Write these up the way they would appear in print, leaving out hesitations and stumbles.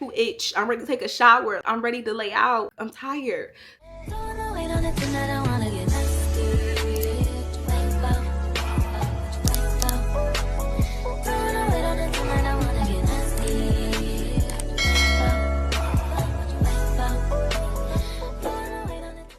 who itch. I'm ready to take a shower. I'm ready to lay out. I'm tired.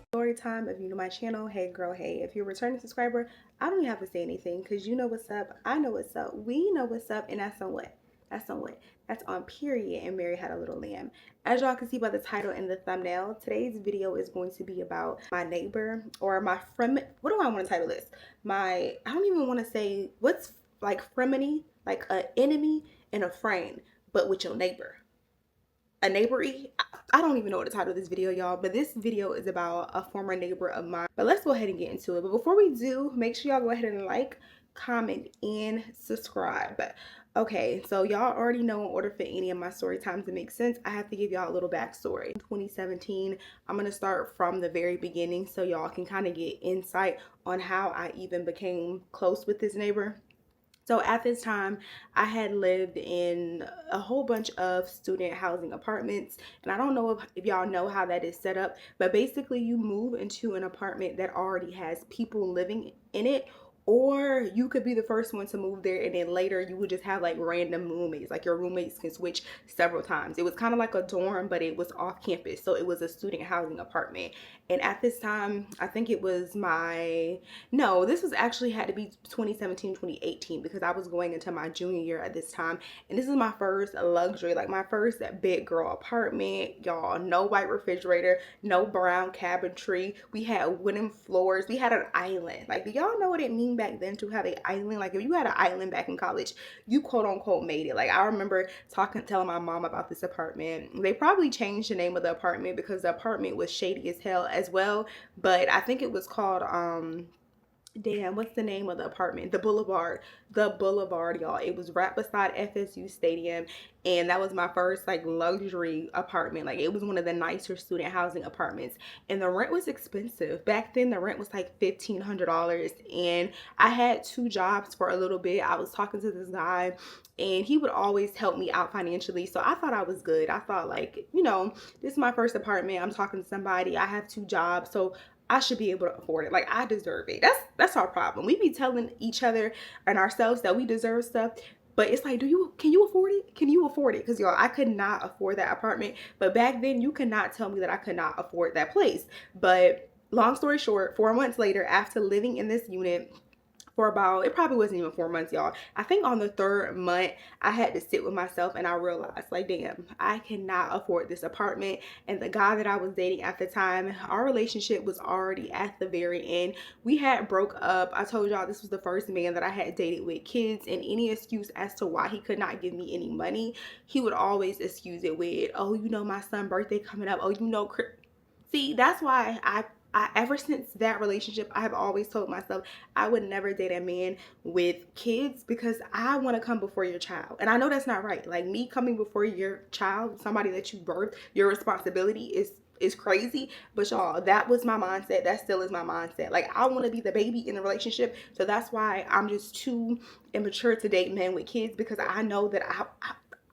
Story time. If you know my channel, hey girl, hey. If you're a returning subscriber, I don't even have to say anything because you know what's up. I know what's up. We know what's up, and that's on what? That's on what? That's on period. And Mary had a little lamb. As y'all can see by the title and the thumbnail, today's video is going to be about my neighbor or my friend. What do I want to title this? I don't even want to say what's like frenemy, like an enemy and a friend, but with your neighbor. A neighbory. I don't even know what to title this video, y'all, but this video is about a former neighbor of mine. But let's go ahead and get into it. But before we do, make sure y'all go ahead and like, comment, and subscribe. Okay, so y'all already know in order for any of my story times to make sense, I have to give y'all a little backstory. In 2017, I'm gonna start from the very beginning so y'all can kind of get insight on how I even became close with this neighbor. So at this time, I had lived in a whole bunch of student housing apartments. And I don't know if y'all know how that is set up, but basically you move into an apartment that already has people living in it, or you could be the first one to move there and then later you would just have like random roommates. Like your roommates can switch several times. It was kind of like a dorm, but it was off campus. So it was a student housing apartment. And at this time, I think it was this was actually had to be 2017, 2018 because I was going into my junior year at this time. And this is my first luxury, like my first big girl apartment. Y'all, no white refrigerator, no brown cabinetry. We had wooden floors. We had an island. Like, do y'all know what it means back then to have an island? Like, if you had an island back in college, you quote unquote made it. Like, I remember telling my mom about this apartment. They probably changed the name of the apartment because the apartment was shady as hell as well. But I think it was called damn, what's the name of the apartment? The Boulevard, y'all. It was right beside FSU Stadium, and that was my first like luxury apartment. Like, it was one of the nicer student housing apartments, and the rent was expensive back then. The rent was like $1,500, and I had two jobs for a little bit. I was talking to this guy, and he would always help me out financially, so I thought I was good. I thought, like, you know, this is my first apartment. I'm talking to somebody. I have two jobs, so I should be able to afford it. Like, I deserve it. That's our problem. We be telling each other and ourselves that we deserve stuff, but it's like, can you afford it? Can you afford it? Because y'all, I could not afford that apartment. But back then, you could not tell me that I could not afford that place. But long story short, 4 months later, after living in this unit for about, it probably wasn't even 4 months, y'all. I think on the third month, I had to sit with myself and I realized, like, damn, I cannot afford this apartment. And the guy that I was dating at the time, our relationship was already at the very end. We had broke up. I told y'all this was the first man that I had dated with kids, and any excuse as to why he could not give me any money, he would always excuse it with, oh, you know, my son's birthday coming up. Oh, you know, see, that's why I ever since that relationship, I have always told myself I would never date a man with kids because I want to come before your child. And I know that's not right. Like, me coming before your child, somebody that you birthed, your responsibility is crazy. But y'all, that was my mindset. That still is my mindset. Like, I want to be the baby in the relationship. So that's why I'm just too immature to date men with kids, because I know that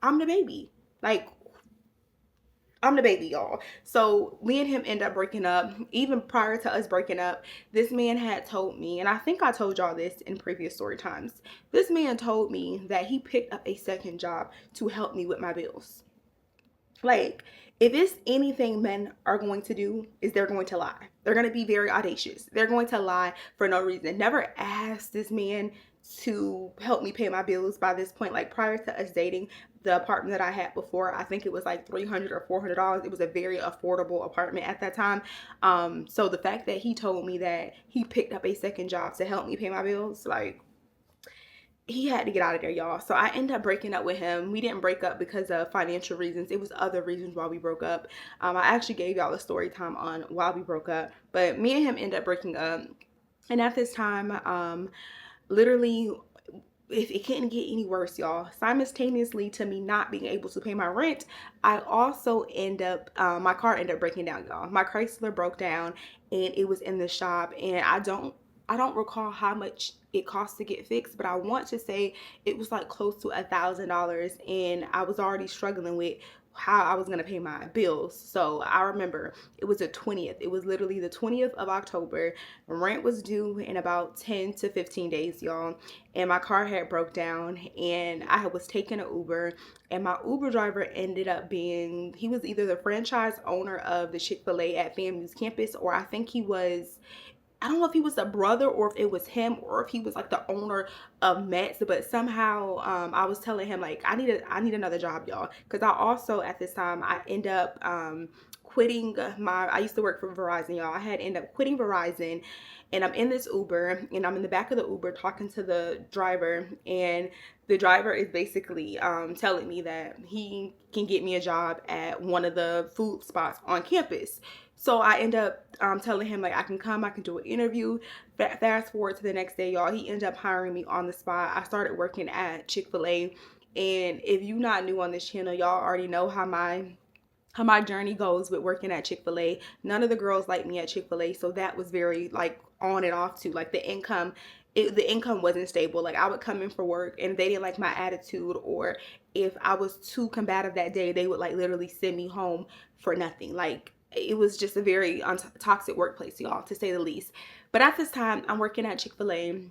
I'm the baby. Like, I'm the baby, y'all. So me and him end up breaking up. Even prior to us breaking up, this man had told me, and I think I told y'all this in previous story times, this man told me that he picked up a second job to help me with my bills. Like, if it's anything men are going to do, is they're going to lie. They're going to be very audacious. They're going to lie for no reason. Never asked this man to help me pay my bills by this point. Like, prior to us dating, the apartment that I had before, I think it was like $300 or $400. It was a very affordable apartment at that time. So the fact that he told me that he picked up a second job to help me pay my bills, like, he had to get out of there, y'all. So I ended up breaking up with him. We didn't break up because of financial reasons. It was other reasons why we broke up. I actually gave y'all a story time on why we broke up, but me and him ended up breaking up. And at this time, literally, if it couldn't get any worse, y'all, simultaneously to me not being able to pay my rent, I also my car ended up breaking down, y'all. My Chrysler broke down and it was in the shop, and I don't recall how much it cost to get fixed, but I want to say it was like close to $1,000, and I was already struggling with how I was going to pay my bills. So I remember it was the 20th. It was literally the 20th of October. Rent was due in about 10 to 15 days, y'all. And my car had broke down, and I was taking an Uber, and my Uber driver ended up being, he was either the franchise owner of the Chick-fil-A at FAMU's campus, or I think he was, I don't know if he was a brother or if it was him or if he was like the owner of Mets, but somehow I was telling him like I need another job, y'all, because I also at this time I end up quitting I used to work for Verizon, y'all. I had ended up quitting Verizon, and I'm in this Uber, and I'm in the back of the Uber talking to the driver, and the driver is basically telling me that he can get me a job at one of the food spots on campus. So I end up telling him like I can come, I can do an interview. Fast forward to the next day, y'all, he ended up hiring me on the spot. I started working at Chick-fil-A, and if you're not new on this channel, y'all already know how my journey goes with working at Chick-fil-A. None of the girls like me at Chick-fil-A, so that was very like on and off too. Like the income wasn't stable. Like I would come in for work and they didn't like my attitude, or if I was too combative that day, they would like literally send me home for nothing. Like it was just a very toxic workplace, y'all, to say the least. But at this time, I'm working at Chick-fil-A,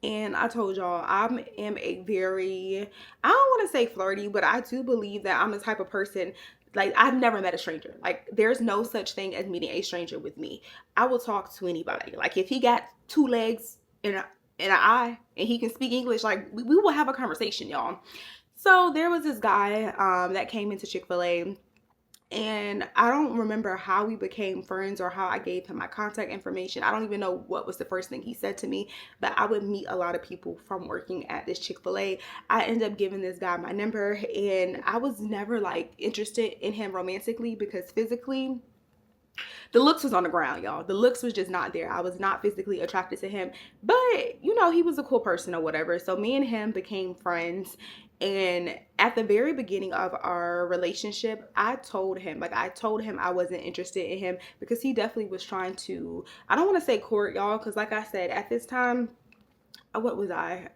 and I told y'all I am a very, I don't want to say flirty, but I do believe that I'm the type of person, like I've never met a stranger. Like there's no such thing as meeting a stranger with me. I will talk to anybody. Like if he got two legs and an eye and he can speak English, like we will have a conversation, y'all. So there was this guy that came into Chick-fil-A, and I don't remember how we became friends or how I gave him my contact information. I don't even know what was the first thing he said to me, but I would meet a lot of people from working at this Chick-fil-A. I ended up giving this guy my number, and I was never like interested in him romantically because physically, the looks was on the ground, y'all. The looks was just not there. I was not physically attracted to him, but you know, he was a cool person or whatever. So me and him became friends. And at the very beginning of our relationship, I told him I wasn't interested in him because he definitely was trying to, I don't want to say court, y'all, because like I said, at this time, what was I?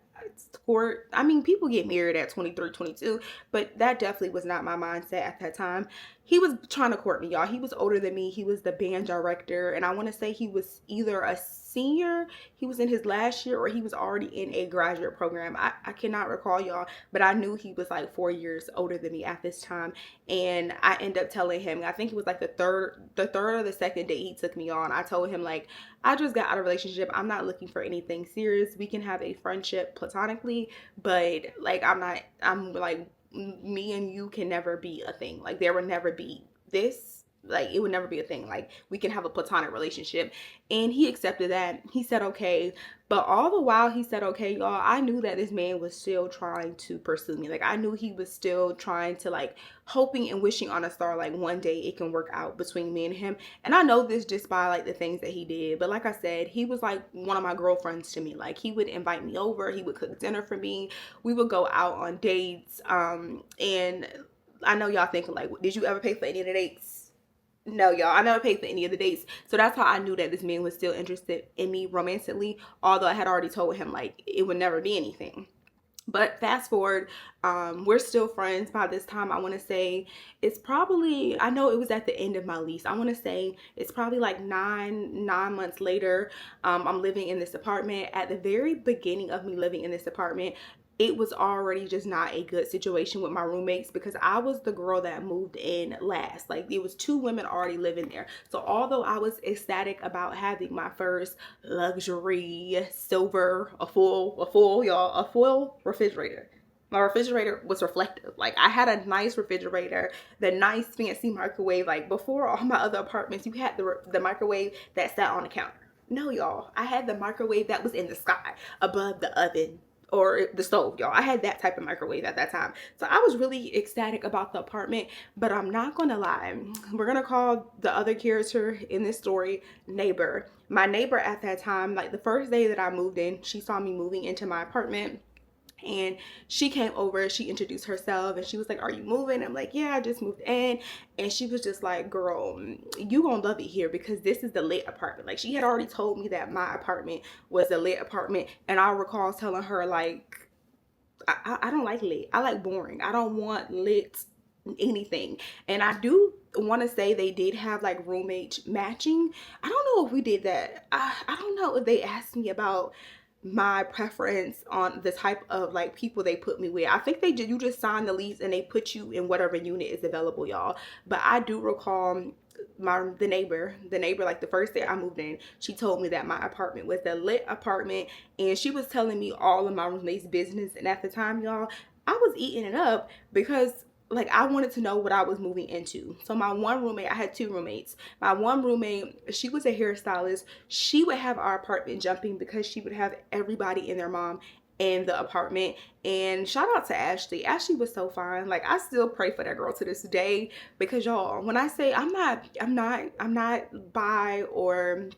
Court. I mean, people get married at 23, 22, but that definitely was not my mindset at that time. He was trying to court me, y'all. He was older than me. He was the band director, and I want to say he was either a senior, he was in his last year, or he was already in a graduate program. I cannot recall, y'all, but I knew he was like 4 years older than me at this time. And I ended up telling him, I think it was like the third or the second date he took me on, I told him like, I just got out of a relationship. I'm not looking for anything serious. We can have a friendship platonically, but like I'm like, me and you can never be a thing. Like there would never be this, like it would never be a thing. Like we can have a platonic relationship. And he accepted that. He said okay. But all the while he said okay, y'all, I knew that this man was still trying to pursue me. Like I knew he was still trying to, like, hoping and wishing on a star like one day it can work out between me and him. And I know this just by like the things that he did. But like I said, he was like one of my girlfriends to me. Like he would invite me over, he would cook dinner for me, we would go out on dates. And I know y'all thinking like, did you ever pay for any of the dates? No, y'all, I never paid for any of the dates. So that's how I knew that this man was still interested in me romantically, although I had already told him like it would never be anything. But fast forward, we're still friends by this time. I want to say it's probably, I know it was at the end of my lease. I want to say it's probably like nine months later. I'm living in this apartment. At the very beginning of me living in this apartment, it was already just not a good situation with my roommates because I was the girl that moved in last. Like it was two women already living there. So although I was ecstatic about having my first luxury silver, a full refrigerator. My refrigerator was reflective. Like I had a nice refrigerator, the nice fancy microwave. Like before all my other apartments, you had the microwave that sat on the counter. No, y'all, I had the microwave that was in the sky above the oven or the stove, y'all. I had that type of microwave at that time. So I was really ecstatic about the apartment, but I'm not gonna lie. We're gonna call the other character in this story neighbor. My neighbor at that time, like the first day that I moved in, she saw me moving into my apartment. And she came over, she introduced herself, and she was like, are you moving? I'm like, yeah, I just moved in. And she was just like, girl, you gonna love it here because this is the lit apartment. Like she had already told me that my apartment was a lit apartment. And I recall telling her like, I don't like lit. I like boring. I don't want lit anything. And I do want to say they did have like roommate matching. I don't know if we did that. I don't know if they asked me about my preference on the type of like people they put me with. I think they did. You just sign the lease and they put you in whatever unit is available, y'all. But I do recall the neighbor, like the first day I moved in, she told me that my apartment was the lit apartment, and she was telling me all of my roommates' business. And at the time, y'all, I was eating it up because like I wanted to know what I was moving into. So my one roommate, I had two roommates. My one roommate, she was a hairstylist. She would have our apartment jumping because she would have everybody and their mom in the apartment. And shout out to Ashley. Ashley was so fine. Like I still pray for that girl to this day, because y'all, when I say I'm not bi or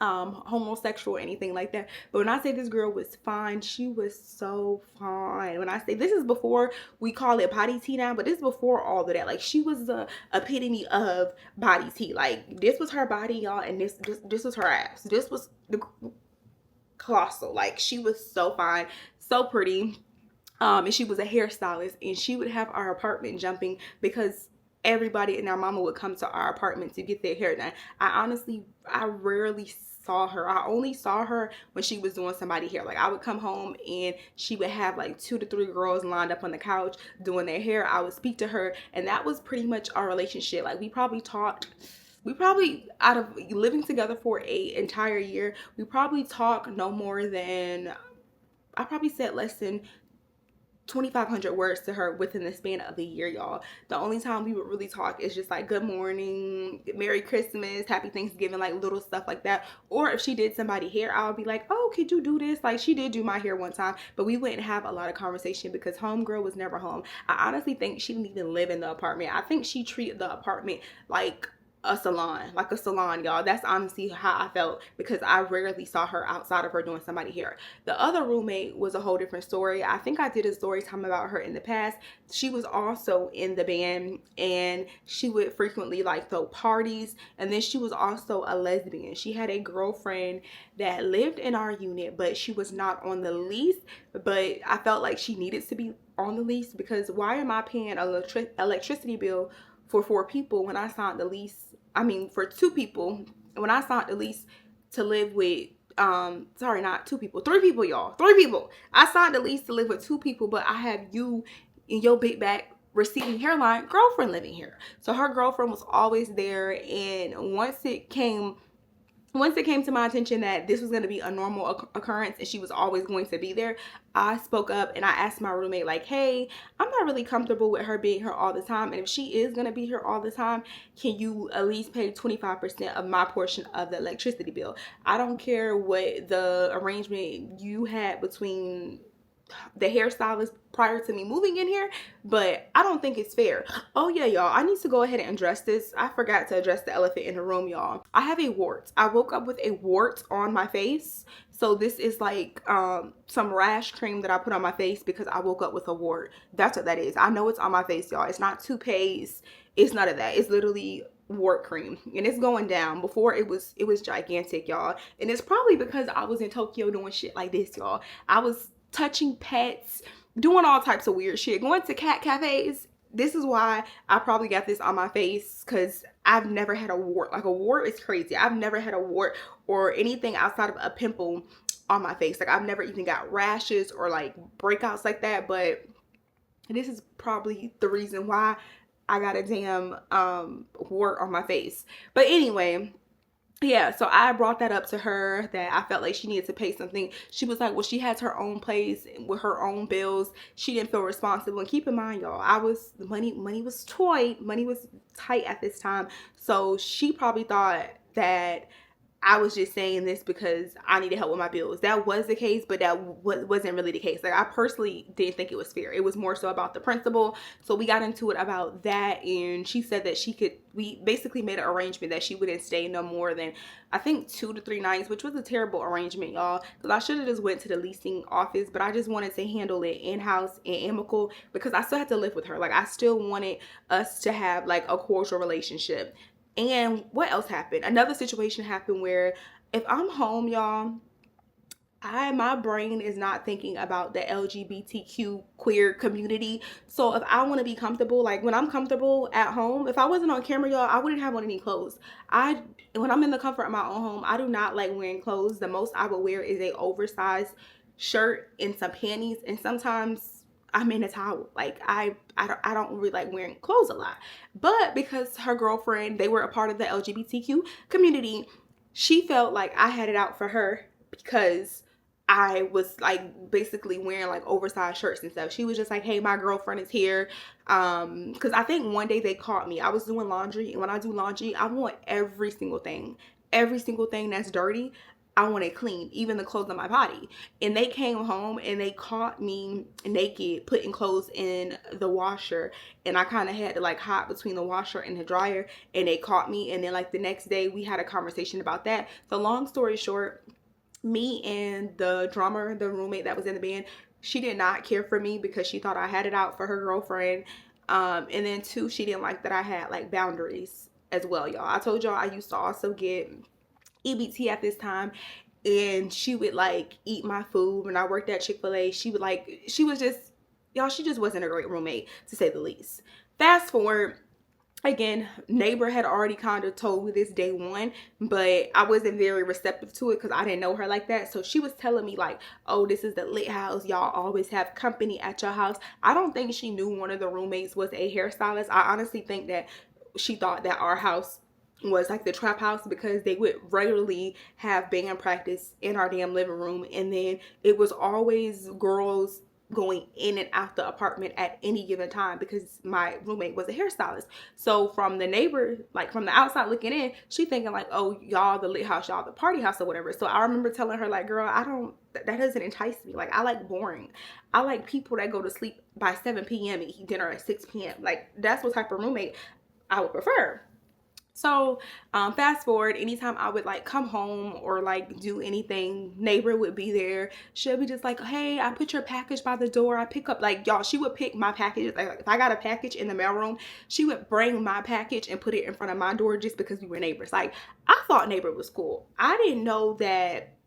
homosexual or anything like that, but when I say this girl was fine, she was so fine. When I say, this is before we call it body tea now, but this is before all of that. Like she was the epitome of body tea. Like this was her body, y'all, and this was her ass. This was the colossal. Like she was so fine, so pretty. And she was a hairstylist, and she would have our apartment jumping because everybody and our mama would come to our apartment to get their hair done. I rarely saw her. I only saw her when she was doing somebody's hair. Like I would come home and she would have like 2 to 3 girls lined up on the couch doing their hair. I would speak to her, and that was pretty much our relationship. Like we probably out of living together for a entire year, we probably talk no more than, I probably said less than 2,500 words to her within the span of the year, y'all. The only time we would really talk is just like good morning, Merry Christmas, Happy Thanksgiving, like little stuff like that. Or if she did somebody hair, I would be like, oh, could you do this? Like she did do my hair one time, but we wouldn't have a lot of conversation because homegirl was never home. I honestly think she didn't even live in the apartment. I think she treated the apartment like a salon, y'all. That's honestly how I felt, because I rarely saw her outside of her doing somebody's hair. The other roommate was a whole different story. I think I did a story time about her in the past. She was also in the band, and she would frequently like throw parties, and then she was also a lesbian. She had a girlfriend that lived in our unit, but she was not on the lease, but I felt like she needed to be on the lease, because why am I paying an electricity bill for 4 people when I signed the lease? I mean, for 2 people, when I signed the lease to live with, sorry, not 2 people, 3 people, y'all, 3 people. I signed the lease to live with 2 people, but I have you in your big back receding hairline girlfriend living here. So her girlfriend was always there, and once it came to my attention that this was going to be a normal occurrence and she was always going to be there, I spoke up and I asked my roommate, like, hey, I'm not really comfortable with her being here all the time, and if she is going to be here all the time, can you at least pay 25% of my portion of the electricity bill? I don't care what the arrangement you had between the hairstylist prior to me moving in here, but I don't think it's fair. Oh yeah, y'all, I need to go ahead and address this. I forgot to address the elephant in the room, y'all. I have a wart. I woke up with a wart on my face. So this is like some rash cream that I put on my face because I woke up with a wart. That's what that is. I know it's on my face, y'all. It's not toothpaste. It's none of that. It's literally wart cream, and it's going down. Before it was gigantic, y'all, and it's probably because I was in Tokyo doing shit like this, y'all. I was touching pets, doing all types of weird shit, going to cat cafes. This is why I probably got this on my face, because I've never had a wart. Like a wart is crazy. I've never had a wart or anything outside of a pimple on my face. Like I've never even got rashes or like breakouts like that, but this is probably the reason why I got a damn wart on my face. But anyway, yeah, so I brought that up to her, that I felt like she needed to pay something. She was like, well, she has her own place with her own bills. She didn't feel responsible. And keep in mind, y'all, money was tight at this time. So she probably thought that I was just saying this because I needed help with my bills. That was the case, but that wasn't really the case. Like I personally didn't think it was fair. It was more so about the principal. So we got into it about that, and she said that we basically made an arrangement that she wouldn't stay no more than, I think, 2 to 3 nights, which was a terrible arrangement, y'all, because I should have just went to the leasing office, but I just wanted to handle it in-house and amicable because I still had to live with her. Like I still wanted us to have like a cordial relationship. And what else happened? Another situation happened where if I'm home, y'all, my brain is not thinking about the LGBTQ queer community. So if I want to be comfortable, like when I'm comfortable at home, if I wasn't on camera, y'all, I wouldn't have on any clothes. When I'm in the comfort of my own home, I do not like wearing clothes. The most I would wear is a oversized shirt and some panties, and sometimes I'm in a towel. Like I don't really like wearing clothes a lot. But because her girlfriend, they were a part of the LGBTQ community, she felt like I had it out for her because I was like basically wearing like oversized shirts and stuff. She was just like, "Hey, my girlfriend is here." Because I think one day they caught me. I was doing laundry, and when I do laundry, I want every single thing that's dirty. I want it clean, even the clothes on my body. And they came home and they caught me naked, putting clothes in the washer. And I kind of had to like hide between the washer and the dryer. And they caught me. And then like the next day, we had a conversation about that. So long story short, me and the drummer, the roommate that was in the band, she did not care for me because she thought I had it out for her girlfriend. And then two, she didn't like that I had like boundaries as well, y'all. I told y'all I used to also get EBT at this time, and she would like eat my food. When I worked at Chick-fil-A, she would like, she was just, y'all, she just wasn't a great roommate to say the least. Fast forward, again, neighbor had already kind of told me this day one, but I wasn't very receptive to it because I didn't know her like that. So she was telling me like, "Oh, this is the lit house, y'all always have company at your house." I don't think she knew one of the roommates was a hairstylist. I honestly think that she thought that our house was like the trap house because they would regularly have band practice in our damn living room, and then it was always girls going in and out the apartment at any given time because my roommate was a hairstylist. So from the neighbor, like from the outside looking in, she thinking like, "Oh, y'all the lit house, y'all the party house," or whatever. So I remember telling her like, "Girl, I don't, that doesn't entice me. Like I like boring. I like people that go to sleep by 7 p.m. and eat dinner at 6 p.m. Like that's what type of roommate I would prefer." So fast forward, anytime I would like come home or like do anything, neighbor would be there. She'll be just like, "Hey, I put your package by the door. I pick up," like y'all, she would pick my package. Like if I got a package in the mailroom, she would bring my package and put it in front of my door just because we were neighbors. Like I thought neighbor was cool. I didn't know that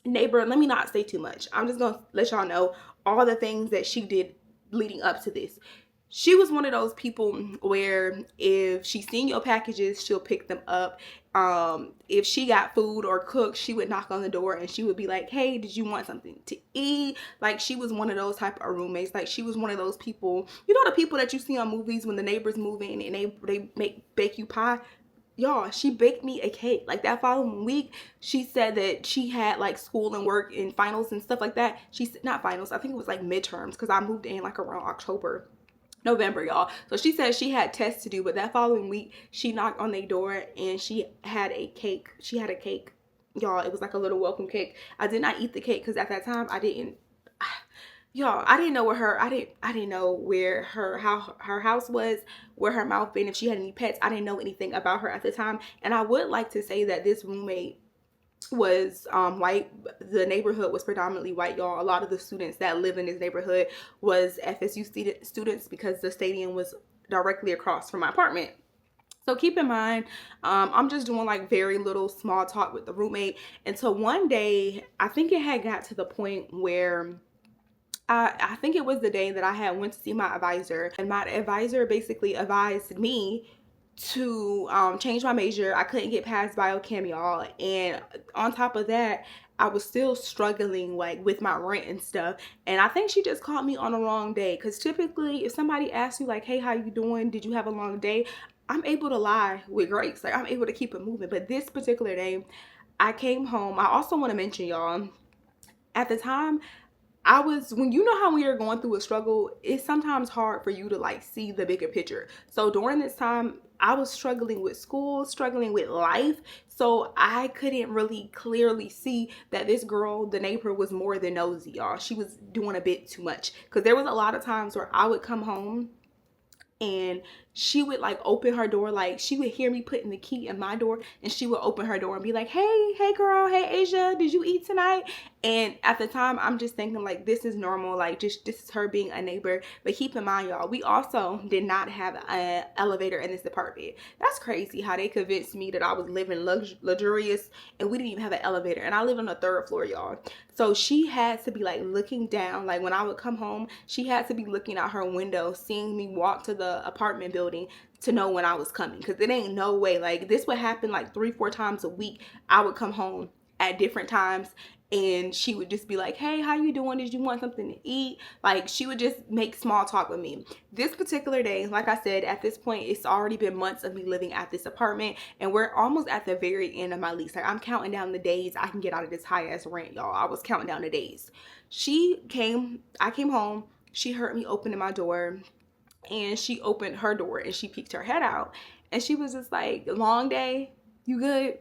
neighbor, let me not say too much. I'm just gonna let y'all know all the things that she did leading up to this. She was one of those people where if she seen your packages, she'll pick them up. If she got food or cooked, she would knock on the door and she would be like, "Hey, did you want something to eat?" Like she was one of those type of roommates. Like she was one of those people, you know, the people that you see on movies when the neighbors move in and they bake you pie. Y'all, she baked me a cake. Like that following week, she said that she had like school and work and finals and stuff like that. She said, not finals, I think it was like midterms because I moved in like around October, November, y'all. So she said she had tests to do, but that following week she knocked on their door and she had a cake. She had a cake, y'all. It was like a little welcome cake. I did not eat the cake because at that time I didn't, y'all, I didn't know where her, I didn't know where her, how her house was, where her mouth been, if she had any pets. I didn't know anything about her at the time. And I would like to say that this roommate was white. The neighborhood was predominantly white, y'all. A lot of the students that live in this neighborhood was FSU students because the stadium was directly across from my apartment. So keep in mind, I'm just doing like very little small talk with the roommate until one day, I think it had got to the point where I think it was the day that I had went to see my advisor, and my advisor basically advised me to change my major. I couldn't get past biochem, y'all, and on top of that, I was still struggling like with my rent and stuff. And I think she just caught me on the wrong day, because typically if somebody asks you like, "Hey, how you doing? Did you have a long day?" I'm able to lie with grace. Like I'm able to keep it moving. But this particular day, I came home. I also want to mention, y'all, at the time I was, when you know how when you're going through a struggle, it's sometimes hard for you to like see the bigger picture. So during this time, I was struggling with school, struggling with life. So I couldn't really clearly see that this girl, the neighbor, was more than nosy, y'all. She was doing a bit too much. Because there was a lot of times where I would come home and she would like open her door, like she would hear me putting the key in my door, and she would open her door and be like, hey girl, hey Asia, did you eat tonight? And at the time, I'm just thinking like, this is normal, like just this is her being a neighbor. But keep in mind, y'all, we also did not have an elevator in this apartment. That's crazy how they convinced me that I was living luxurious, and we didn't even have an elevator, and I live on the 3rd floor, y'all. So she had to be like looking down, like when I would come home, she had to be looking out her window, seeing me walk to the apartment building to know when I was coming. Because it ain't no way, like this would happen like 3-4 times a week. I would come home at different times, and she would just be like, hey, how you doing? Did you want something to eat? Like she would just make small talk with me. This particular day, like I said, at this point, it's already been months of me living at this apartment, and we're almost at the very end of my lease. Like I'm counting down the days I can get out of this high ass rent, y'all. I was counting down the days. I came home, she heard me opening my door, and she opened her door and she peeked her head out, and she was just like, long day, you good?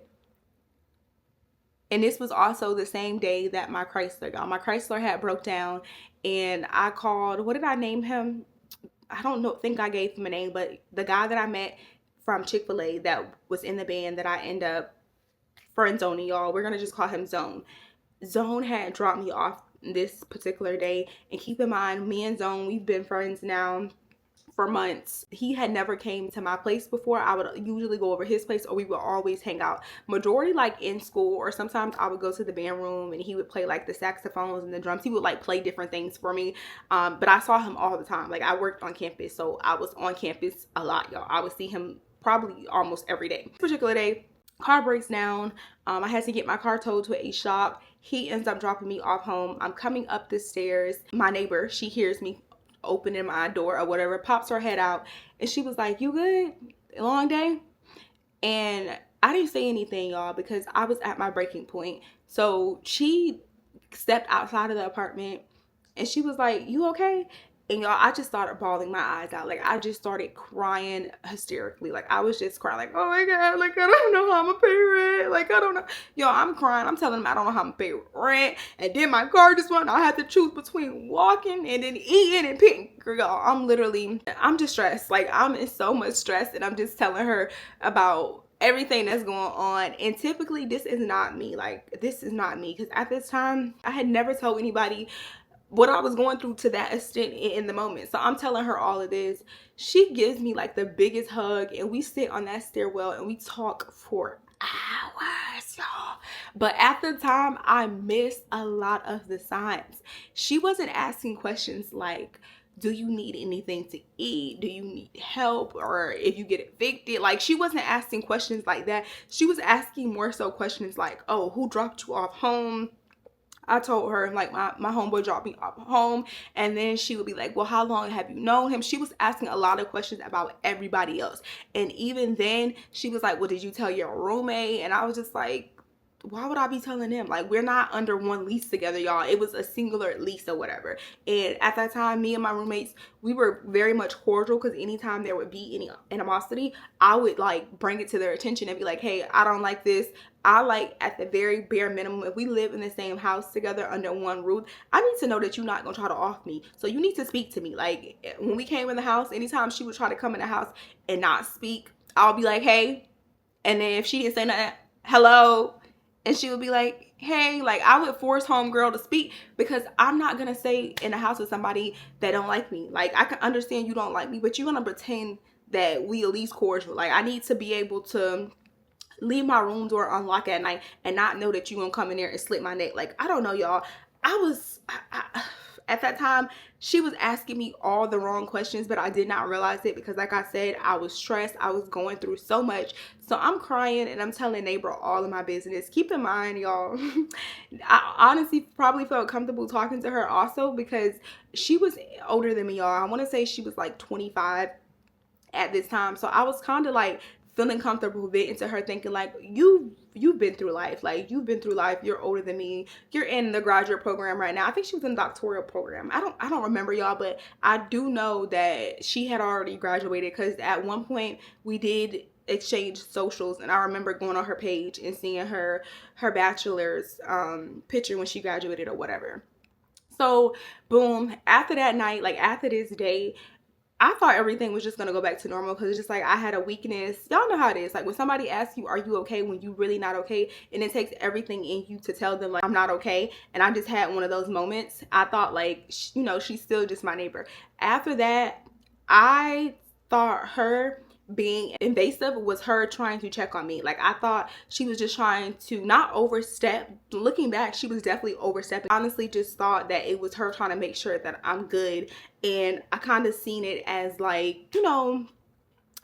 And this was also the same day that my Chrysler had broke down, and I called, what did I name him? I don't know, think I gave him a name, but the guy that I met from Chick-fil-A that was in the band that I end up friend zoning, y'all, we're gonna just call him Zone. Zone had dropped me off this particular day, and keep in mind, me and Zone, we've been friends now for months. He had never came to my place before. I would usually go over his place, or we would always hang out. Majority like in school, or sometimes I would go to the band room and he would play like the saxophones and the drums. He would like play different things for me. But I saw him all the time. Like I worked on campus, so I was on campus a lot, y'all. I would see him probably almost every day. This particular day, car breaks down. I had to get my car towed to a shop. He ends up dropping me off home. I'm coming up the stairs. My neighbor, she hears me opening my door or whatever, pops her head out, and she was like, you good? Long day? And I didn't say anything, y'all, because I was at my breaking point. So she stepped outside of the apartment, and she was like, you okay? And y'all, I just started bawling my eyes out. Like I just started crying hysterically. Like I was just crying, like, oh my God, like I don't know how I'm gonna pay rent. Like I don't know. Y'all, I'm crying. I'm telling them I don't know how I'm gonna pay rent. And then my car just went. I had to choose between walking and then eating and picking. Y'all, I'm distressed. Like I'm in so much stress, and I'm just telling her about everything that's going on. And typically this is not me. Like this is not me, because at this time I had never told anybody what I was going through to that extent in the moment. So I'm telling her all of this. She gives me like the biggest hug, and we sit on that stairwell and we talk for hours, y'all. But at the time, I missed a lot of the signs. She wasn't asking questions like, do you need anything to eat? Do you need help? Or if you get evicted? Like she wasn't asking questions like that. She was asking more so questions like, oh, who dropped you off home? I told her, like, my homeboy dropped me off home. And then she would be like, well, how long have you known him? She was asking a lot of questions about everybody else. And even then, she was like, well, did you tell your roommate? And I was just like, why would I be telling them? Like, we're not under one lease together, y'all. It was a singular lease or whatever. And at that time, me and my roommates, we were very much cordial, because anytime there would be any animosity, I would like bring it to their attention and be like, hey, I don't like this. I like, at the very bare minimum, if we live in the same house together under one roof, I need to know that you're not gonna try to off me. So you need to speak to me. Like when we came in the house, anytime she would try to come in the house and not speak, I'll be like, hey. And then if she didn't say nothing, hello. And she would be like, hey. Like I would force homegirl to speak, because I'm not gonna stay in a house with somebody that don't like me. Like I can understand you don't like me, but you're gonna pretend that we at least cordial. Like I need to be able to leave my room door unlocked at night and not know that you gonna come in there and slip my neck. Like I don't know, y'all. At that time, she was asking me all the wrong questions, but I did not realize it, because like I said, I was stressed. I was going through so much. So I'm crying and I'm telling neighbor all of my business. Keep in mind, y'all, I honestly probably felt comfortable talking to her also, because she was older than me, y'all. I want to say she was like 25 at this time. So I was kind of like feeling comfortable venting to her, thinking like, you've been through life. Like you've been through life. You're older than me. You're in the graduate program right now. I think she was in the doctoral program. I don't remember, y'all, but I do know that she had already graduated, because at one point we did exchange socials, and I remember going on her page and seeing her bachelor's picture when she graduated or whatever. So boom, after that night, like after this day, I thought everything was just gonna go back to normal because it's just like I had a weakness. Y'all know how it is. Like when somebody asks you, are you okay, when you really not okay, and it takes everything in you to tell them like I'm not okay. And I just had one of those moments. I thought like, you know, she's still just my neighbor. After that, I thought her being invasive was her trying to check on me. Like I thought she was just trying to not overstep. Looking back, she was definitely overstepping. Honestly, just thought that it was her trying to make sure that I'm good. And I kind of seen it as like, you know,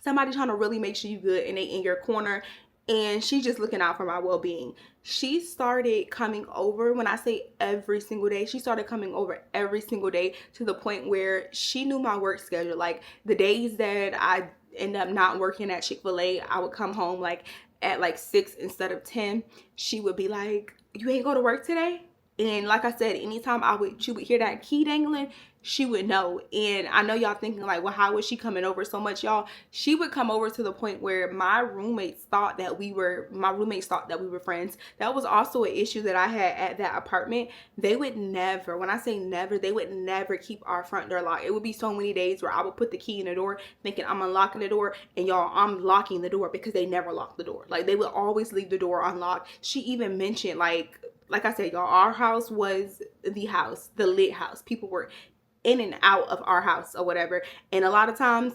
somebody trying to really make sure you good and they in your corner, and she's just looking out for my well-being. She started coming over, when I say every single day, she started coming over every single day to the point where she knew my work schedule. Like the days that I end up not working at Chick-fil-A, I would come home like at like 6 instead of 10. She would be like, you ain't go to work today? And like I said, anytime she would hear that key dangling, she would know. And I know y'all thinking like, well, how was she coming over so much, y'all? She would come over to the point where my roommates thought that we were friends. That was also an issue that I had at that apartment. They would never, when I say never, they would never keep our front door locked. It would be so many days where I would put the key in the door thinking I'm unlocking the door, and y'all, I'm locking the door because they never locked the door. Like they would always leave the door unlocked. She even mentioned like I said, y'all, our house was the lit house. People were in and out of our house or whatever. And a lot of times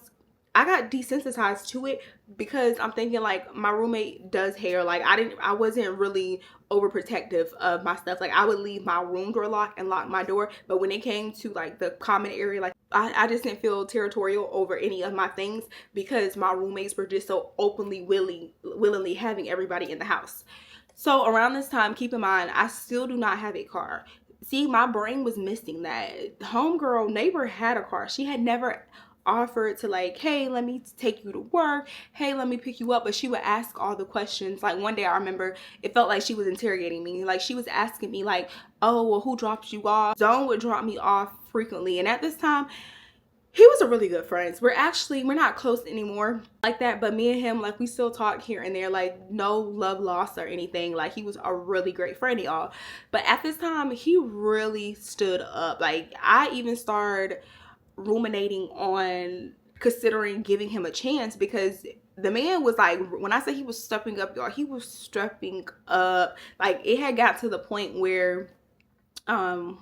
I got desensitized to it because I'm thinking like my roommate does hair. Like I wasn't really overprotective of my stuff. Like I would leave my room door locked and lock my door. But when it came to like the common area, like I just didn't feel territorial over any of my things because my roommates were just so openly willingly having everybody in the house. So around this time, keep in mind, I still do not have a car. See, my brain was missing that. Homegirl neighbor had a car. She had never offered to like, hey, let me take you to work. Hey, let me pick you up. But she would ask all the questions. Like one day I remember it felt like she was interrogating me. Like she was asking me like, oh, well, who dropped you off? Zone would drop me off frequently. And at this time, he was a really good friend. We're not close anymore like that, but me and him, like we still talk here and there, like no love lost or anything. Like he was a really great friend, y'all. But at this time, he really stood up. Like I even started ruminating on considering giving him a chance because the man was like, when I say he was stepping up, y'all, he was stepping up. Like it had got to the point where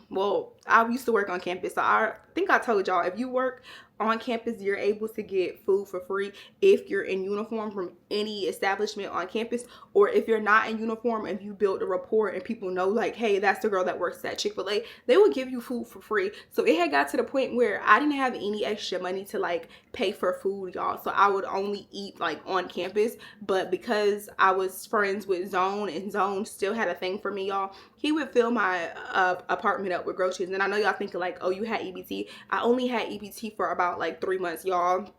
well, I used to work on campus, so I think I told y'all, if you work on campus, you're able to get food for free if you're in uniform from any establishment on campus, or if you're not in uniform and you build a rapport and people know like, hey, that's the girl that works at Chick-fil-A, they will give you food for free. So it had got to the point where I didn't have any extra money to like pay for food, y'all, so I would only eat like on campus. But because I was friends with Zone and Zone still had a thing for me, y'all, he would fill my apartment up with groceries. And I know y'all thinking like, oh, you had EBT. I only had EBT for about like 3 months, y'all.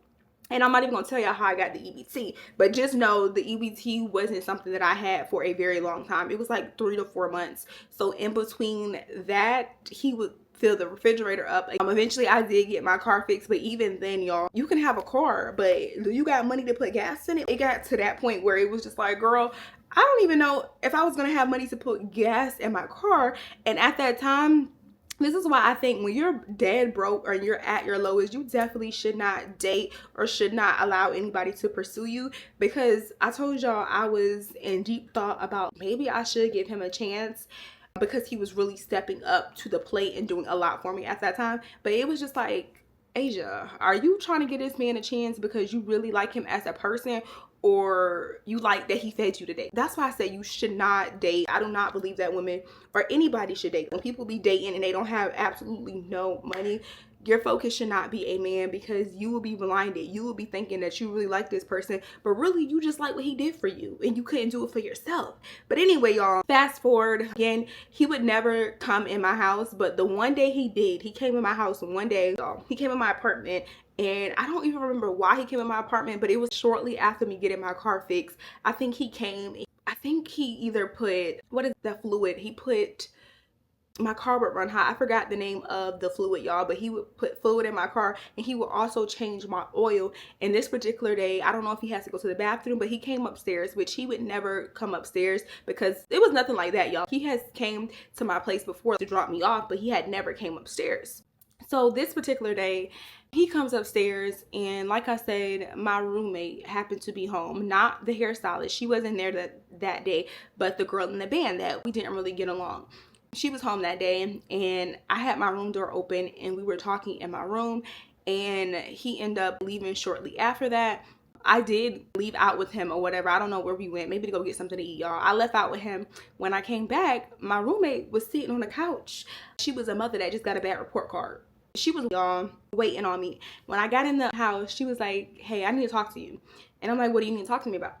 And I'm not even gonna tell y'all how I got the EBT, but just know the EBT wasn't something that I had for a very long time. It was like 3 to 4 months. So in between that, he would fill the refrigerator up. Eventually I did get my car fixed, but even then, y'all, you can have a car, but do you got money to put gas in it? It got to that point where it was just like, girl, I don't even know if I was gonna have money to put gas in my car. And at that time, this is why I think when you're dead broke or you're at your lowest, you definitely should not date or should not allow anybody to pursue you. Because I told y'all I was in deep thought about maybe I should give him a chance because he was really stepping up to the plate and doing a lot for me at that time. But it was just like, Asia, are you trying to give this man a chance because you really like him as a person, or you like that he fed you today? That's why I say you should not date. I do not believe that women or anybody should date. When people be dating and they don't have absolutely no money, your focus should not be a man, because you will be blinded. You will be thinking that you really like this person, but really you just like what he did for you and you couldn't do it for yourself. But anyway, y'all, fast forward again, he would never come in my house, but the one day he did. He came in my house one day, y'all. He came in my apartment, and I don't even remember why he came in my apartment, but it was shortly after me getting my car fixed. I think he either put, what is that fluid? He put, my car would run hot. I forgot the name of the fluid, y'all, but he would put fluid in my car, and he would also change my oil. And this particular day, I don't know if he has to go to the bathroom, but he came upstairs, which he would never come upstairs because it was nothing like that, y'all. He has came to my place before to drop me off, but he had never came upstairs. So this particular day, he comes upstairs, and like I said, my roommate happened to be home. Not the hairstylist. She wasn't there that day, but the girl in the band that we didn't really get along. She was home that day, and I had my room door open, and we were talking in my room, and he ended up leaving shortly after that. I did leave out with him or whatever. I don't know where we went. Maybe to go get something to eat, y'all. I left out with him. When I came back, my roommate was sitting on the couch. She was a mother that just got a bad report card. She was, y'all, waiting on me. When I got in the house, she was like, hey, I need to talk to you. And I'm like, what do you need to talk to me about?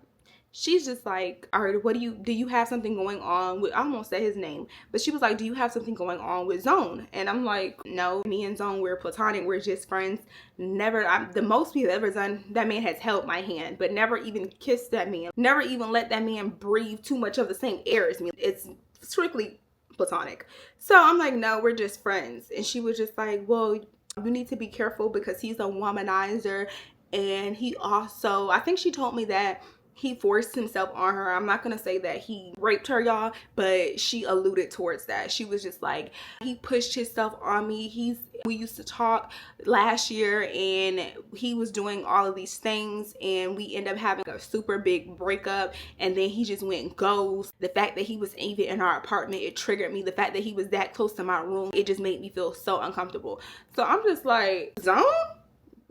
She's just like, all right, do you have something going on with, I almost said his name, but she was like, do you have something going on with Zone? And I'm like, no, me and Zone, we're platonic, we're just friends. Never, the most we've ever done, that man has held my hand, but never even kissed that man, never even let that man breathe too much of the same air as me. It's strictly platonic. So I'm like, no, we're just friends. And she was just like, well, you need to be careful because he's a womanizer. And he also, I think she told me that he forced himself on her. I'm not gonna say that he raped her, y'all, but she alluded towards that. She was just like, he pushed himself on me. We used to talk last year, and he was doing all of these things, and we ended up having a super big breakup, and then he just went ghost. The fact that he was even in our apartment, it triggered me. The fact that he was that close to my room, it just made me feel so uncomfortable. So I'm just like, Zone?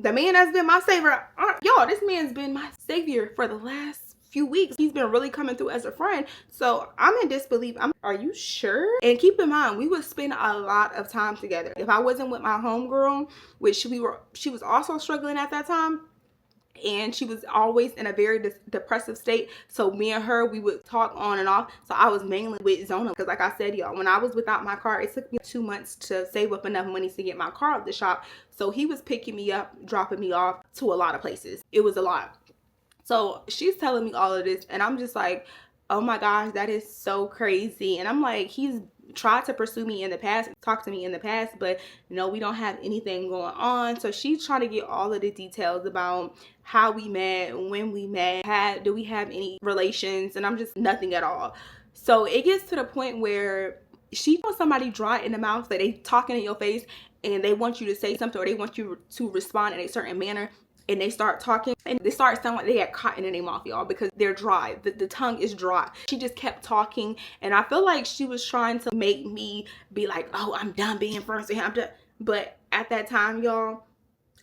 The man that's been my savior, y'all, this man's been my savior for the last few weeks. He's been really coming through as a friend. So I'm in disbelief. Are you sure? And keep in mind, we would spend a lot of time together. If I wasn't with my homegirl, which she was also struggling at that time, and she was always in a very depressive state. So me and her, we would talk on and off. So I was mainly with Zona because, like I said, y'all, when I was without my car, it took me 2 months to save up enough money to get my car at the shop. So he was picking me up, dropping me off to a lot of places. It was a lot. So she's telling me all of this, and I'm just like, oh my gosh, that is so crazy. And I'm like, he's tried to pursue me in the past, talk to me in the past, but no, we don't have anything going on. So she's trying to get all of the details about how we met, when we met, do we have any relations, and I'm just nothing at all. So it gets to the point where she wants somebody dry in the mouth, that they talking in your face and they want you to say something, or they want you to respond in a certain manner. And they start talking, and they start sounding like they had cotton in their mouth, y'all, because they're dry. The tongue is dry. She just kept talking, and I feel like she was trying to make me be like, oh, I'm done being friends with him. But at that time, y'all,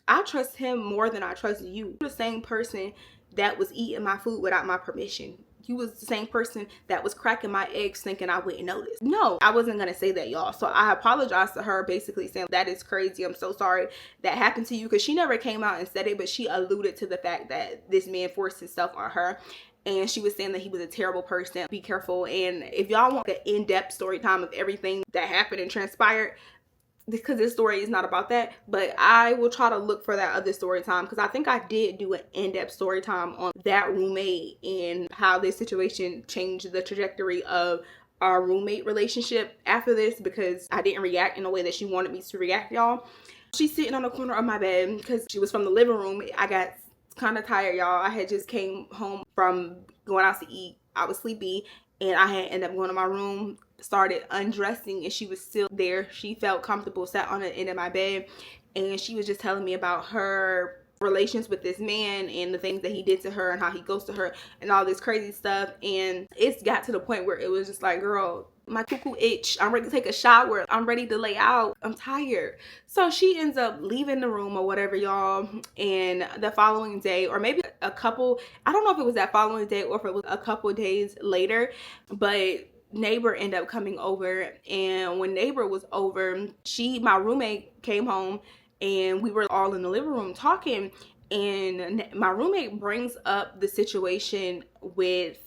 I trust him more than I trust you. You're the same person that was eating my food without my permission. You was the same person that was cracking my eggs thinking I wouldn't notice. No, I wasn't going to say that, y'all. So I apologized to her, basically saying, that is crazy. I'm so sorry that happened to you. Because she never came out and said it, but she alluded to the fact that this man forced himself on her. And she was saying that he was a terrible person. Be careful. And if y'all want the in-depth story time of everything that happened and transpired, because this story is not about that, but I will try to look for that other story time, because I think I did do an in-depth story time on that roommate and how this situation changed the trajectory of our roommate relationship after this, because I didn't react in the way that she wanted me to react, y'all. She's sitting on the corner of my bed because she was from the living room. I got kind of tired, y'all. I had just came home from going out to eat. I was sleepy, and I had ended up going to my room, started undressing, and she was still there. She felt comfortable, sat on the end of my bed, and she was just telling me about her relations with this man and the things that he did to her and how he goes to her and all this crazy stuff. And it's got to the point where it was just like, girl, my cuckoo itch. I'm ready to take a shower. I'm ready to lay out. I'm tired. So she ends up leaving the room or whatever, y'all. And the following day, or maybe I don't know if it was that following day or if it was a couple days later, but neighbor ended up coming over. And when neighbor was over, my roommate came home, and we were all in the living room talking. And my roommate brings up the situation with,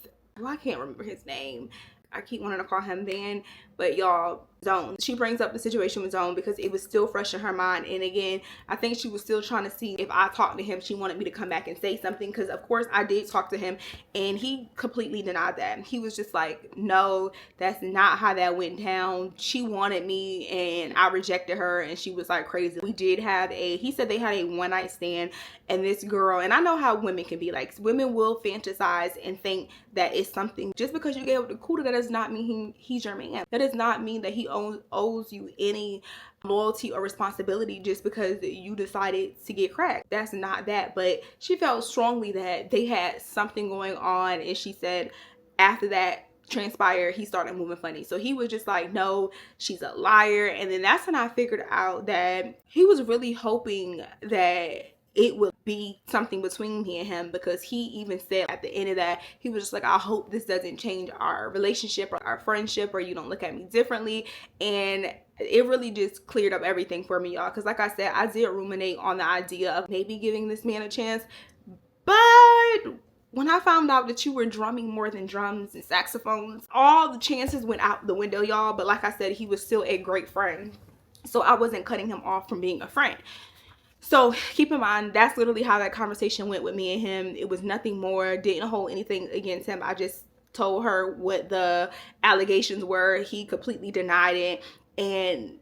I can't remember his name. I keep wanting to call him Van, but y'all, Zone. She brings up the situation with Zone because it was still fresh in her mind. And again, I think she was still trying to see if I talked to him, she wanted me to come back and say something, because of course I did talk to him, and he completely denied that. He was just like, no, that's not how that went down. She wanted me and I rejected her, and she was like crazy. We did have he said they had a one-night stand, and this girl, and I know how women can be, like, women will fantasize and think that it's something. Just because you get with the cooter, that does not mean he's your man. That does not mean that he owes you any loyalty or responsibility just because you decided to get cracked. That's not that. But she felt strongly that they had something going on, and she said after that transpired, he started moving funny. So he was just like, no, she's a liar. And then that's when I figured out that he was really hoping that it would be something between me and him, because he even said at the end of that, he was just like, I hope this doesn't change our relationship or our friendship, or you don't look at me differently. And it really just cleared up everything for me, y'all, because like I said, I did ruminate on the idea of maybe giving this man a chance. But when I found out that you were drumming more than drums and saxophones, all the chances went out the window, y'all. But like I said, he was still a great friend, so I wasn't cutting him off from being a friend. So keep in mind, that's literally how that conversation went with me and him. It was nothing more. Didn't hold anything against him. I just told her what the allegations were. He completely denied it. And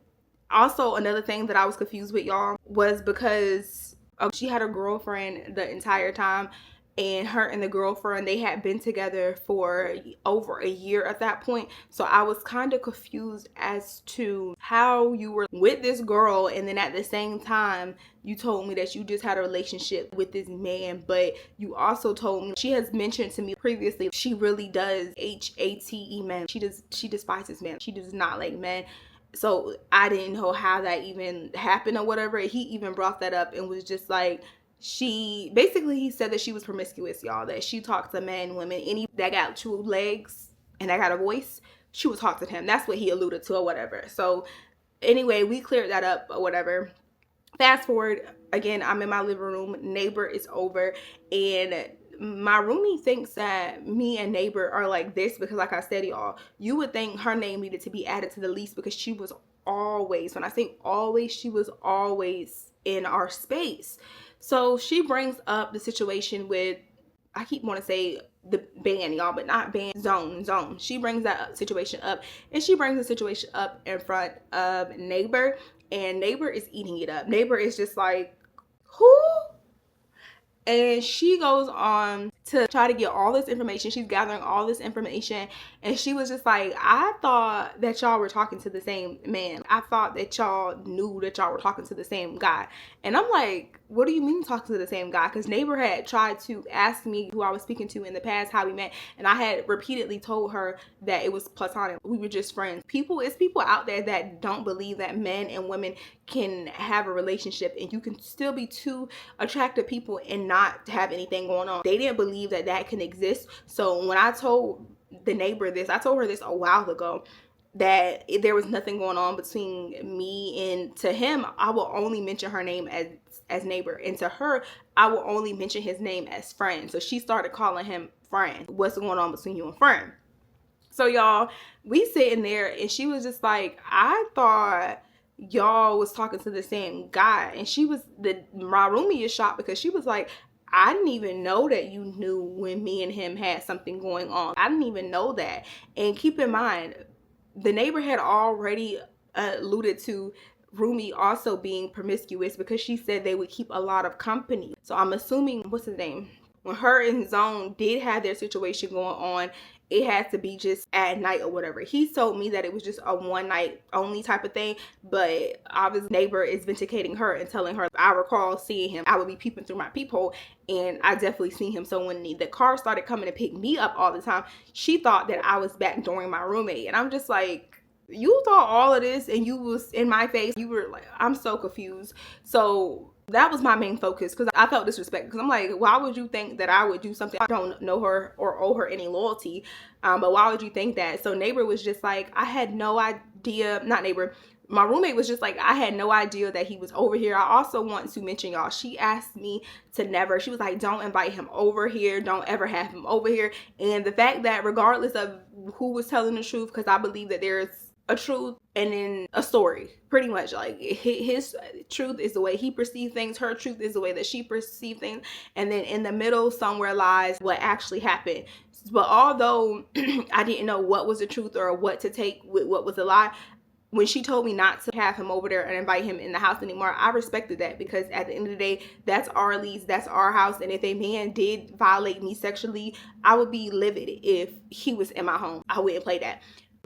also another thing that I was confused with, y'all, was because she had a girlfriend the entire time, and her and the girlfriend, they had been together for over a year at that point. So I was kind of confused as to how you were with this girl, and then at the same time you told me that you just had a relationship with this man. But you also told me, she has mentioned to me previously, she really does hate men. She despises men. She does not like men. So I didn't know how that even happened or whatever. He even brought that up and was just like, he said that she was promiscuous, y'all, that she talked to men, women, any that got 2 legs and that got a voice, she would talk to him. That's what he alluded to or whatever. So anyway, we cleared that up or whatever. Fast forward, again, I'm in my living room, neighbor is over, and my roomie thinks that me and neighbor are like this because, like I said, y'all, you would think her name needed to be added to the list, because she was always, when I say always, she was always in our space. So she brings up the situation with, I keep wanting to say the band, y'all, but not band, zone. She brings that situation up, and she brings the situation up in front of neighbor, and neighbor is eating it up. Neighbor is just like, who? And she goes on to try to get all this information. She's gathering all this information. And she was just like, I thought that y'all were talking to the same man. I thought that y'all knew that y'all were talking to the same guy. And I'm like, what do you mean talking to the same guy? Because neighbor had tried to ask me who I was speaking to in the past, how we met. And I had repeatedly told her that it was platonic. We were just friends. It's people out there that don't believe that men and women can have a relationship and you can still be 2 attractive people and not have anything going on. They didn't believe that that can exist. So when I told the neighbor this, I told her this a while ago, that there was nothing going on between me, and to him, I will only mention her name as neighbor, and to her, I will only mention his name as friend. So she started calling him friend. What's going on between you and friend? So y'all, we sitting there, and she was just like, I thought y'all was talking to the same guy. And my roomie is shocked, because she was like, I didn't even know that you knew when me and him had something going on. I didn't even know that. And keep in mind, the neighbor had already alluded to roomie also being promiscuous, because she said they would keep a lot of company. So I'm assuming, what's his name? When her and Zone did have their situation going on, it had to be just at night or whatever. He told me that it was just a one night only type of thing, but obviously neighbor is vindicating her and telling her, I recall seeing him. I would be peeping through my peephole, and I definitely seen him. So when the car started coming to pick me up all the time, she thought that I was backdooring my roommate. And I'm just like, you thought all of this and you was in my face. You were like, I'm so confused. So that was my main focus, because I felt disrespected, because I'm like, why would you think that I would do something? I don't know her or owe her any loyalty, but why would you think that? So neighbor was just like, I had no idea. Not neighbor, my roommate was just like, I had no idea that he was over here. I also want to mention, y'all, she asked me to never, she was like, don't invite him over here, don't ever have him over here. And the fact that regardless of who was telling the truth, because I believe that there's a truth and then a story, pretty much. Like, his truth is the way he perceived things, her truth is the way that she perceived things, and then in the middle somewhere lies what actually happened. But although I didn't know what was the truth or what to take with what was a lie, when she told me not to have him over there and invite him in the house anymore, I respected that, because at the end of the day, that's our lease, that's our house. And if a man did violate me sexually, I would be livid if he was in my home. I wouldn't play that.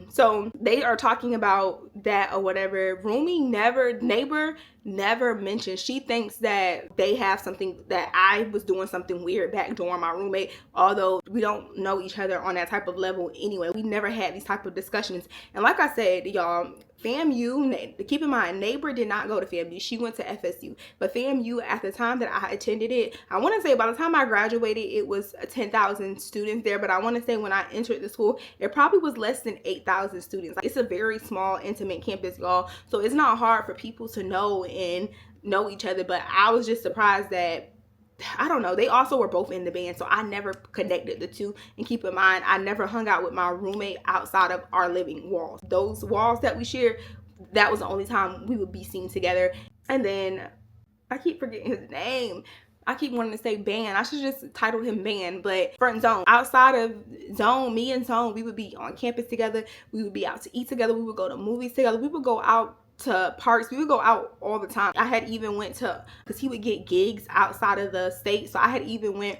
So they are talking about that or whatever. Neighbor never mentioned. She thinks that they have something, that I was doing something weird back during my roommate, although we don't know each other on that type of level anyway. We never had these type of discussions. And like I said, y'all, FAMU, keep in mind, neighbor did not go to FAMU. She went to FSU. But FAMU, at the time that I attended it, I want to say by the time I graduated, it was 10,000 students there. But I want to say when I entered the school, it probably was less than 8,000 students. It's a very small, intimate campus, y'all. So it's not hard for people to know and know each other. But I was just surprised that, I don't know, they also were both in the band, so I never connected the two. And keep in mind, I never hung out with my roommate outside of our living walls. Those walls that we shared, that was the only time we would be seen together. And then I keep forgetting his name. I keep wanting to say Ban. I should just title him Ban, but Front Zone. Outside of Zone, me and Zone, we would be on campus together. We would be out to eat together. We would go to movies together. We would go out to parks. We would go out all the time. I had even went to, because he would get gigs outside of the state, so I had even went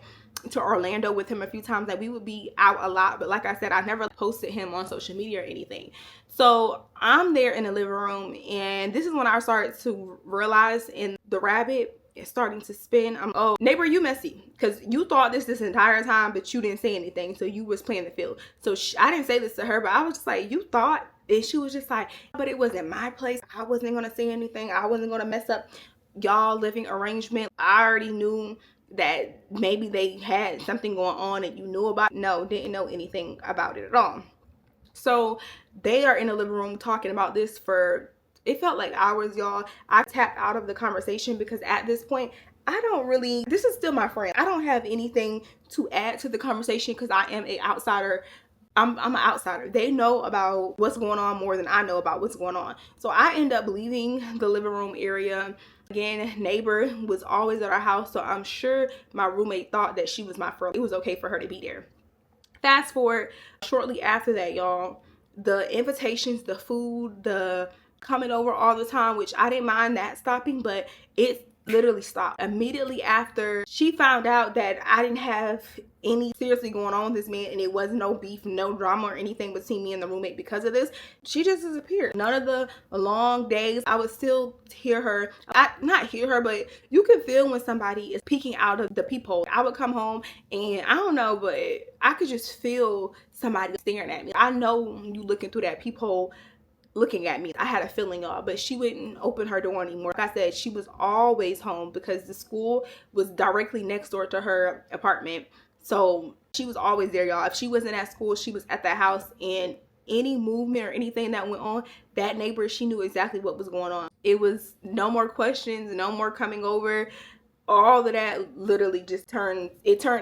to Orlando with him a few times. That we would be out a lot. But like I said, I never posted him on social media or anything. So I'm there in the living room, and this is when I started to realize, in the rabbit is starting to spin. Oh, neighbor, you messy, because you thought this entire time, but you didn't say anything, so you was playing the field. So I didn't say this to her, but I was just like, you thought. And she was just like, but it wasn't my place. I wasn't gonna say anything. I wasn't gonna mess up y'all living arrangement. I already knew that maybe they had something going on and you knew about it. No, didn't know anything about it at all. So they are in the living room talking about this for, it felt like hours, y'all. I tapped out of the conversation because at this point, this is still my friend. I don't have anything to add to the conversation because I am an outsider. I'm an outsider. They know about what's going on more than I know about what's going on. So I end up leaving the living room area. Again, neighbor was always at our house, so I'm sure my roommate thought that she was my friend. It was okay for her to be there. Fast forward, shortly after that, y'all, the invitations, the food, the coming over all the time, which I didn't mind that stopping, but it literally stopped immediately after she found out that I didn't have any seriously going on with this man, and it was no beef, no drama or anything between me and the roommate because of this. She just disappeared. None of the long days, I would still hear her. Not hear her, but you can feel when somebody is peeking out of the peephole. I would come home and I don't know, but I could just feel somebody staring at me. I know you looking through that peephole looking at me. I had a feeling, y'all, but she wouldn't open her door anymore. Like I said, she was always home because the school was directly next door to her apartment. So she was always there, y'all. If she wasn't at school, she was at the house, and any movement or anything that went on, that neighbor, she knew exactly what was going on. It was no more questions, no more coming over. All of that literally just turned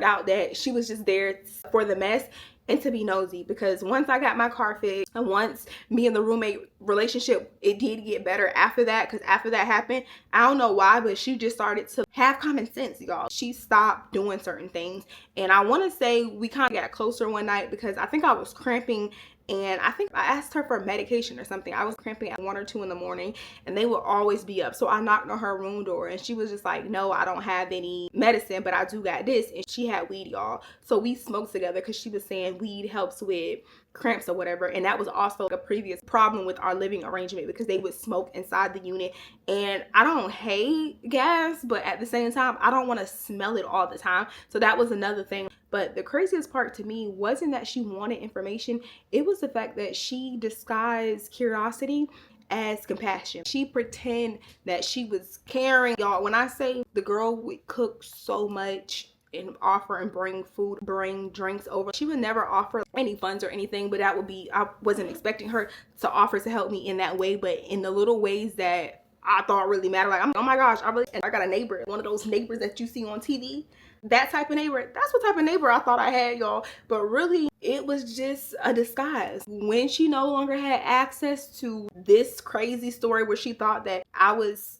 out that she was just there for the mess and to be nosy, because once I got my car fixed and once me and the roommate relationship, it did get better after that, because after that happened, I don't know why, but she just started to have common sense, y'all. She stopped doing certain things, and I want to say we kind of got closer one night because I think I was cramping, and I think I asked her for medication or something. I was cramping at 1 or 2 in the morning, and they would always be up. So I knocked on her room door, and she was just like, no, I don't have any medicine, but I do got this. And she had weed, y'all. So we smoked together because she was saying weed helps with cramps or whatever. And that was also a previous problem with our living arrangement, because they would smoke inside the unit. And I don't hate gas, but at the same time, I don't want to smell it all the time. So that was another thing. But the craziest part to me wasn't that she wanted information. It was the fact that she disguised curiosity as compassion. She pretended that she was caring. Y'all, when I say the girl would cook so much and offer and bring food, bring drinks over, she would never offer any funds or anything, but that would be, I wasn't expecting her to offer to help me in that way, but in the little ways that I thought really mattered. Like, oh my gosh, I got a neighbor, one of those neighbors that you see on TV. That type of neighbor, that's what type of neighbor I thought I had, y'all. But really, it was just a disguise. When she no longer had access to this crazy story where she thought that I was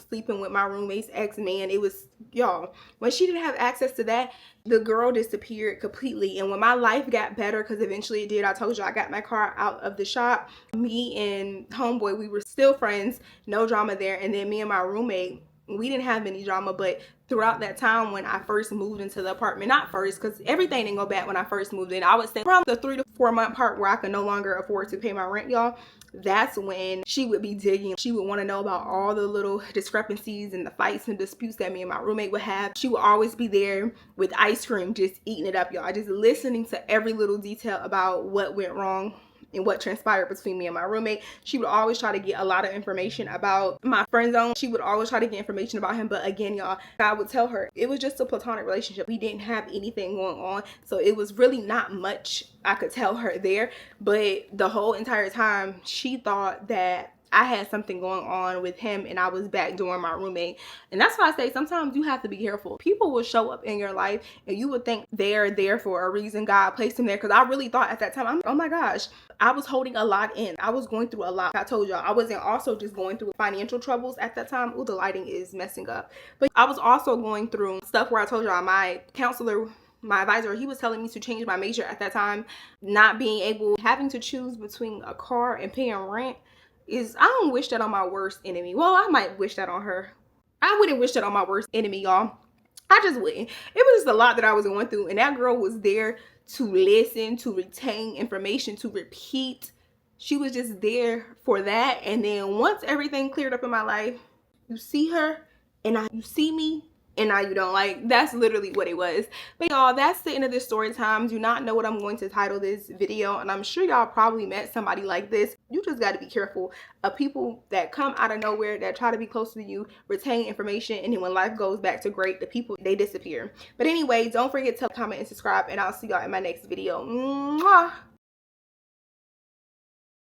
sleeping with my roommate's ex-man, it was, y'all, when she didn't have access to that, the girl disappeared completely. And when my life got better, because eventually it did, I told you I got my car out of the shop, me and homeboy, we were still friends, no drama there. And then me and my roommate, we didn't have any drama, but throughout that time when I first moved into the apartment, not first, because everything didn't go bad when I first moved in. I would say from the 3 to 4 month part where I could no longer afford to pay my rent, y'all, that's when she would be digging. She would want to know about all the little discrepancies and the fights and disputes that me and my roommate would have. She would always be there with ice cream, just eating it up, y'all, just listening to every little detail about what went wrong and what transpired between me and my roommate. She would always try to get a lot of information about my friend zone. She would always try to get information about him. But again, y'all, I would tell her it was just a platonic relationship. We didn't have anything going on. So it was really not much I could tell her there. But the whole entire time, she thought that I had something going on with him and I was backdooring my roommate. And that's why I say sometimes you have to be careful. People will show up in your life and you would think they're there for a reason. God placed them there. Because I really thought at that time, oh my gosh, I was holding a lot in. I was going through a lot. I told y'all I wasn't also just going through financial troubles at that time. Oh, the lighting is messing up. But I was also going through stuff where I told y'all my counselor, my advisor, he was telling me to change my major at that time. Not being able, having to choose between a car and paying rent is, I don't wish that on my worst enemy. Well, I might wish that on her. I wouldn't wish that on my worst enemy, y'all. I just wouldn't. It was just a lot that I was going through, and that girl was there to listen, to retain information, to repeat. She was just there for that. And then once everything cleared up in my life, you see her and now you see me and now you don't. Like, that's literally what it was. But y'all, that's the end of this story time. Do not know what I'm going to title this video, and I'm sure y'all probably met somebody like this. You just got to be careful of people that come out of nowhere, that try to be close to you, retain information, and then when life goes back to great, the people, they disappear. But anyway, don't forget to comment and subscribe, and I'll see y'all in my next video. Mwah!